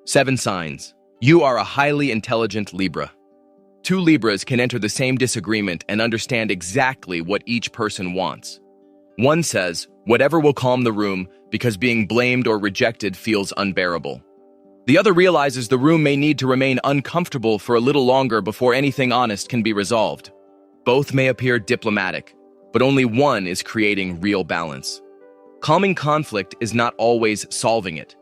7 signs. You are a highly intelligent Libra. 2 Libras can enter the same disagreement and understand exactly what each person wants. One says, whatever will calm the room because being blamed or rejected feels unbearable. The other realizes the room may need to remain uncomfortable for a little longer before anything honest can be resolved. Both may appear diplomatic, but only one is creating real balance. Calming conflict is not always solving it.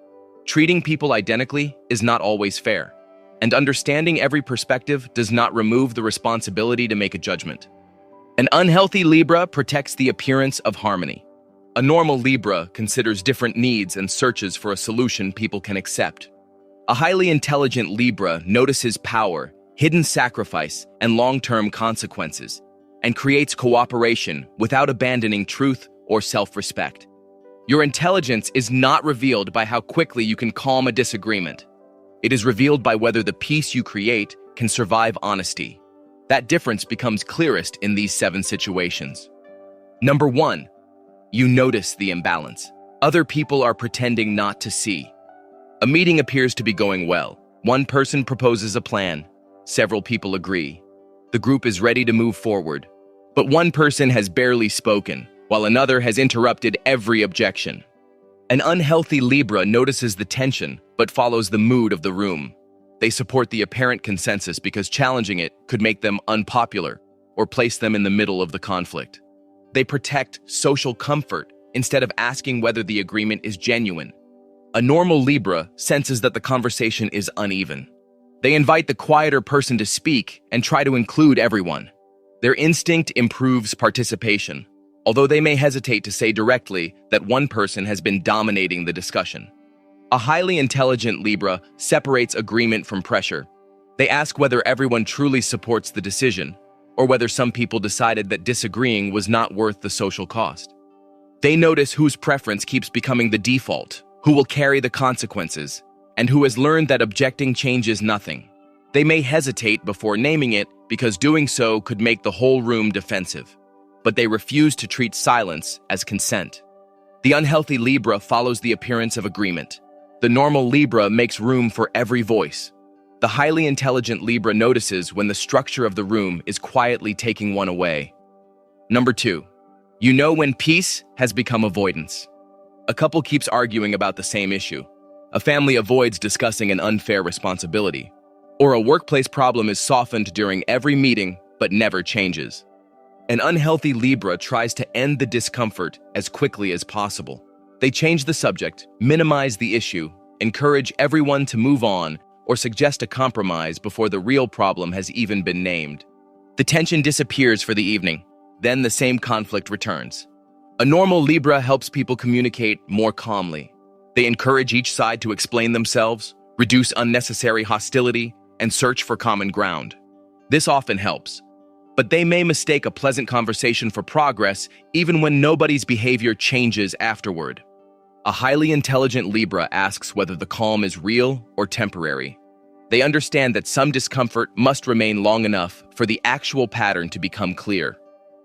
Treating people identically is not always fair, and understanding every perspective does not remove the responsibility to make a judgment. An unhealthy Libra protects the appearance of harmony. A normal Libra considers different needs and searches for a solution people can accept. A highly intelligent Libra notices power, hidden sacrifice, and long-term consequences, and creates cooperation without abandoning truth or self-respect. Your intelligence is not revealed by how quickly you can calm a disagreement. It is revealed by whether the peace you create can survive honesty. That difference becomes clearest in these 7 situations. Number 1. You notice the imbalance. Other people are pretending not to see. A meeting appears to be going well. One person proposes a plan. Several people agree. The group is ready to move forward. But one person has barely spoken, while another has interrupted every objection. An unhealthy Libra notices the tension, but follows the mood of the room. They support the apparent consensus because challenging it could make them unpopular or place them in the middle of the conflict. They protect social comfort instead of asking whether the agreement is genuine. A normal Libra senses that the conversation is uneven. They invite the quieter person to speak and try to include everyone. Their instinct improves participation, although they may hesitate to say directly that one person has been dominating the discussion. A highly intelligent Libra separates agreement from pressure. They ask whether everyone truly supports the decision, or whether some people decided that disagreeing was not worth the social cost. They notice whose preference keeps becoming the default, who will carry the consequences, and who has learned that objecting changes nothing. They may hesitate before naming it because doing so could make the whole room defensive. But they refuse to treat silence as consent. The unhealthy Libra follows the appearance of agreement. The normal Libra makes room for every voice. The highly intelligent Libra notices when the structure of the room is quietly taking one away. Number 2. You know when peace has become avoidance. A couple keeps arguing about the same issue. A family avoids discussing an unfair responsibility. Or a workplace problem is softened during every meeting but never changes. An unhealthy Libra tries to end the discomfort as quickly as possible. They change the subject, minimize the issue, encourage everyone to move on, or suggest a compromise before the real problem has even been named. The tension disappears for the evening, then the same conflict returns. A normal Libra helps people communicate more calmly. They encourage each side to explain themselves, reduce unnecessary hostility, and search for common ground. This often helps. But they may mistake a pleasant conversation for progress even when nobody's behavior changes afterward. A highly intelligent Libra asks whether the calm is real or temporary. They understand that some discomfort must remain long enough for the actual pattern to become clear.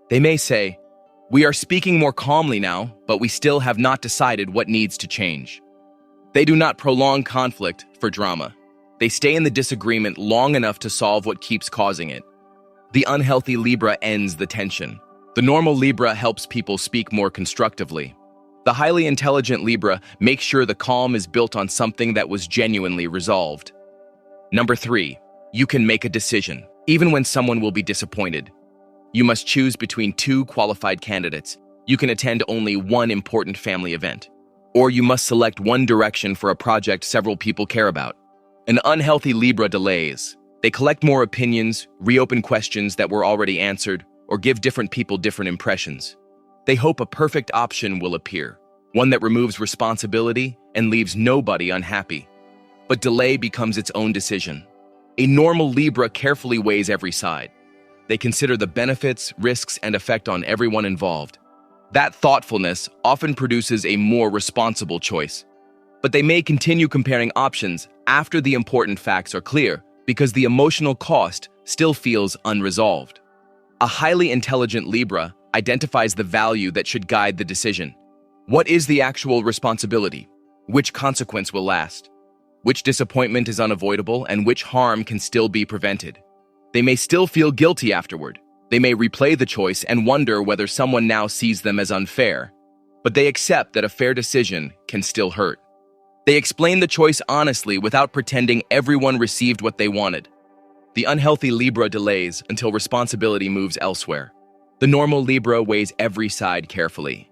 They may say, "We are speaking more calmly now, but we still have not decided what needs to change." They do not prolong conflict for drama. They stay in the disagreement long enough to solve what keeps causing it. The unhealthy Libra ends the tension. The normal Libra helps people speak more constructively. The highly intelligent Libra makes sure the calm is built on something that was genuinely resolved. Number 3. You can make a decision, even when someone will be disappointed. You must choose between 2 qualified candidates. You can attend only one important family event. Or you must select one direction for a project several people care about. An unhealthy Libra delays. They collect more opinions, reopen questions that were already answered, or give different people different impressions. They hope a perfect option will appear, one that removes responsibility and leaves nobody unhappy. But delay becomes its own decision. A normal Libra carefully weighs every side. They consider the benefits, risks, and effect on everyone involved. That thoughtfulness often produces a more responsible choice. But they may continue comparing options after the important facts are clear, because the emotional cost still feels unresolved. A highly intelligent Libra identifies the value that should guide the decision. What is the actual responsibility? Which consequence will last? which disappointment is unavoidable, and which harm can still be prevented. They may still feel guilty afterward. They may replay the choice and wonder whether someone now sees them as unfair, but they accept that a fair decision can still hurt. They explain the choice honestly without pretending everyone received what they wanted. The unhealthy Libra delays until responsibility moves elsewhere. The normal Libra weighs every side carefully.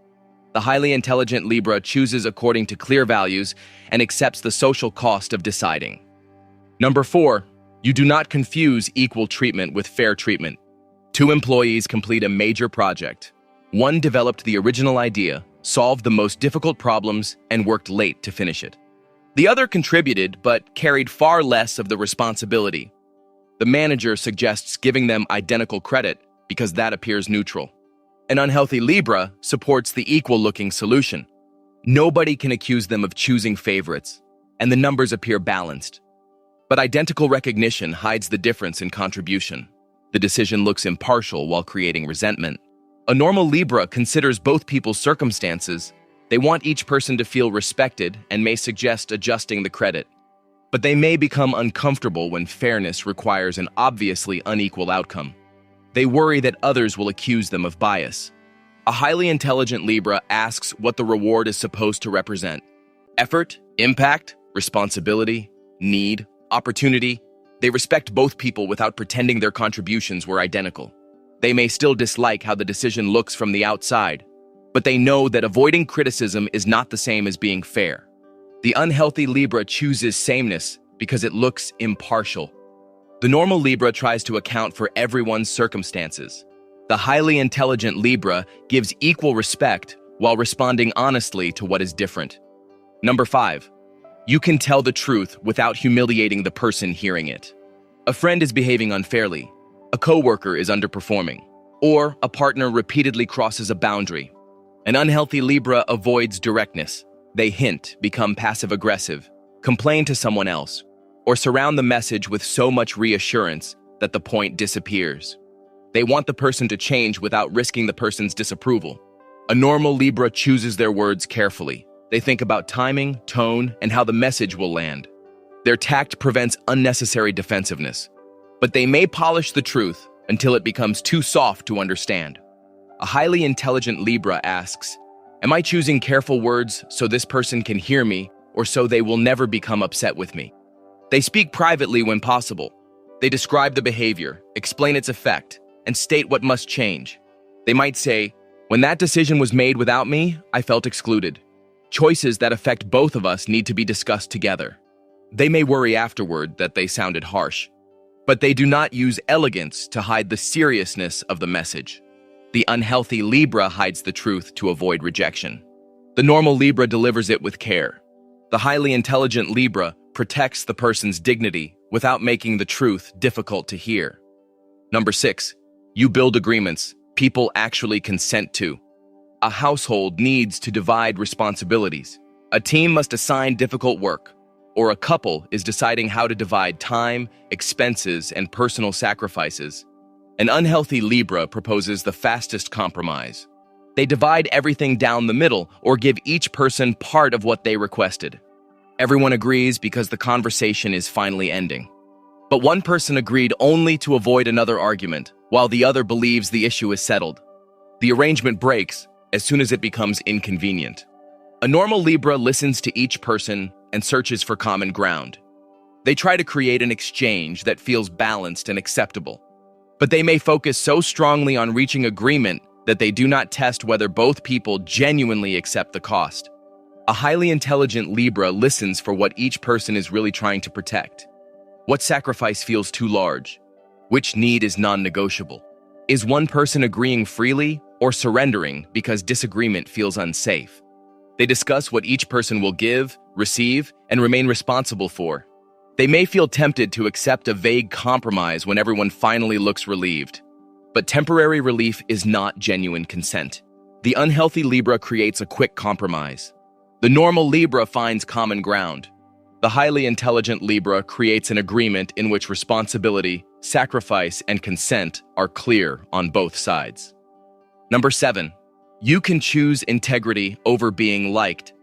The highly intelligent Libra chooses according to clear values and accepts the social cost of deciding. Number 4, you do not confuse equal treatment with fair treatment. 2 employees complete a major project. One developed the original idea, solved the most difficult problems, and worked late to finish it. The other contributed but carried far less of the responsibility. The manager suggests giving them identical credit because that appears neutral. An unhealthy Libra supports the equal-looking solution. Nobody can accuse them of choosing favorites, and the numbers appear balanced. But identical recognition hides the difference in contribution. The decision looks impartial while creating resentment. A normal Libra considers both people's circumstances. They want each person to feel respected and may suggest adjusting the credit. But they may become uncomfortable when fairness requires an obviously unequal outcome. They worry that others will accuse them of bias. A highly intelligent Libra asks what the reward is supposed to represent. Effort, impact, responsibility, need, opportunity. They respect both people without pretending their contributions were identical. They may still dislike how the decision looks from the outside, but they know that avoiding criticism is not the same as being fair. The unhealthy Libra chooses sameness because it looks impartial. The normal Libra tries to account for everyone's circumstances. The highly intelligent Libra gives equal respect while responding honestly to what is different. Number 5, you can tell the truth without humiliating the person hearing it. A friend is behaving unfairly, a coworker is underperforming, or a partner repeatedly crosses a boundary. An unhealthy Libra avoids directness. They hint, become passive-aggressive, complain to someone else, or surround the message with so much reassurance that the point disappears. They want the person to change without risking the person's disapproval. A normal Libra chooses their words carefully. They think about timing, tone, and how the message will land. Their tact prevents unnecessary defensiveness, but they may polish the truth until it becomes too soft to understand. A highly intelligent Libra asks, am I choosing careful words so this person can hear me or so they will never become upset with me? They speak privately when possible. They describe the behavior, explain its effect, and state what must change. They might say, when that decision was made without me, I felt excluded. Choices that affect both of us need to be discussed together. They may worry afterward that they sounded harsh, but they do not use elegance to hide the seriousness of the message. The unhealthy Libra hides the truth to avoid rejection. The normal Libra delivers it with care. The highly intelligent Libra protects the person's dignity without making the truth difficult to hear. Number 6, you build agreements people actually consent to. A household needs to divide responsibilities. A team must assign difficult work, or a couple is deciding how to divide time, expenses, and personal sacrifices. An unhealthy Libra proposes the fastest compromise. They divide everything down the middle or give each person part of what they requested. Everyone agrees because the conversation is finally ending. But one person agreed only to avoid another argument, while the other believes the issue is settled. The arrangement breaks as soon as it becomes inconvenient. A normal Libra listens to each person and searches for common ground. They try to create an exchange that feels balanced and acceptable. But they may focus so strongly on reaching agreement that they do not test whether both people genuinely accept the cost. A highly intelligent Libra listens for what each person is really trying to protect. What sacrifice feels too large? Which need is non-negotiable? Is one person agreeing freely or surrendering because disagreement feels unsafe? They discuss what each person will give, receive, and remain responsible for. They may feel tempted to accept a vague compromise when everyone finally looks relieved. But temporary relief is not genuine consent. The unhealthy Libra creates a quick compromise. The normal Libra finds common ground. The highly intelligent Libra creates an agreement in which responsibility, sacrifice, and consent are clear on both sides. Number 7, you can choose integrity over being liked.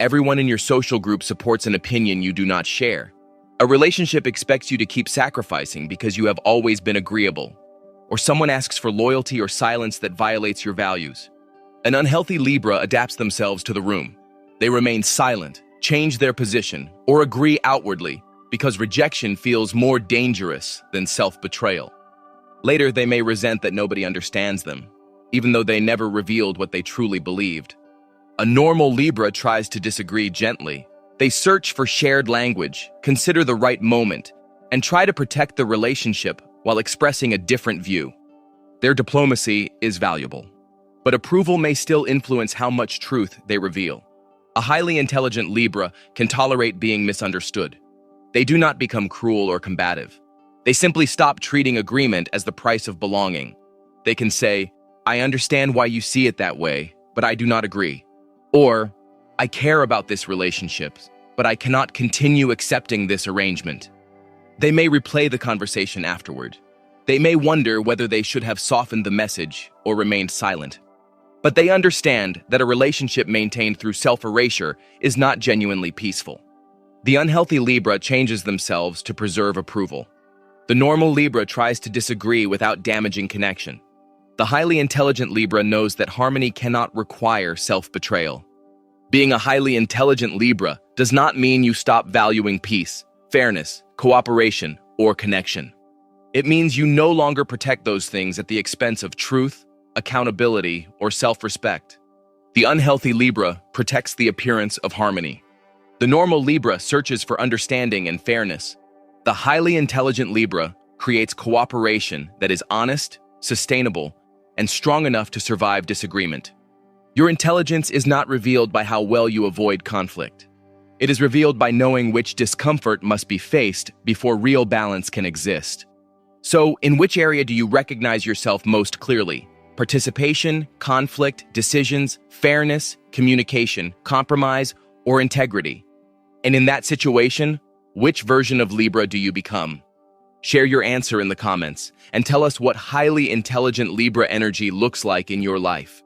Everyone in your social group supports an opinion you do not share. A relationship expects you to keep sacrificing because you have always been agreeable. Or someone asks for loyalty or silence that violates your values. An unhealthy Libra adapts themselves to the room. They remain silent, change their position, or agree outwardly because rejection feels more dangerous than self-betrayal. Later, they may resent that nobody understands them, even though they never revealed what they truly believed. A normal Libra tries to disagree gently. They search for shared language, consider the right moment, and try to protect the relationship while expressing a different view. Their diplomacy is valuable, but approval may still influence how much truth they reveal. A highly intelligent Libra can tolerate being misunderstood. They do not become cruel or combative. They simply stop treating agreement as the price of belonging. They can say, "I understand why you see it that way, but I do not agree." Or, "I care about this relationship, but I cannot continue accepting this arrangement." They may replay the conversation afterward. They may wonder whether they should have softened the message or remained silent. But they understand that a relationship maintained through self-erasure is not genuinely peaceful. The unhealthy Libra changes themselves to preserve approval. The normal Libra tries to disagree without damaging connection. The highly intelligent Libra knows that harmony cannot require self-betrayal. Being a highly intelligent Libra does not mean you stop valuing peace, fairness, cooperation, or connection. It means you no longer protect those things at the expense of truth, accountability, or self-respect. The unhealthy Libra protects the appearance of harmony. The normal Libra searches for understanding and fairness. The highly intelligent Libra creates cooperation that is honest, sustainable, and strong enough to survive disagreement. Your intelligence is not revealed by how well you avoid conflict. It is revealed by knowing which discomfort must be faced before real balance can exist. So, in which area do you recognize yourself most clearly? Participation, conflict, decisions, fairness, communication, compromise, or integrity? And in that situation, which version of Libra do you become? Share your answer in the comments and tell us what highly intelligent Libra energy looks like in your life.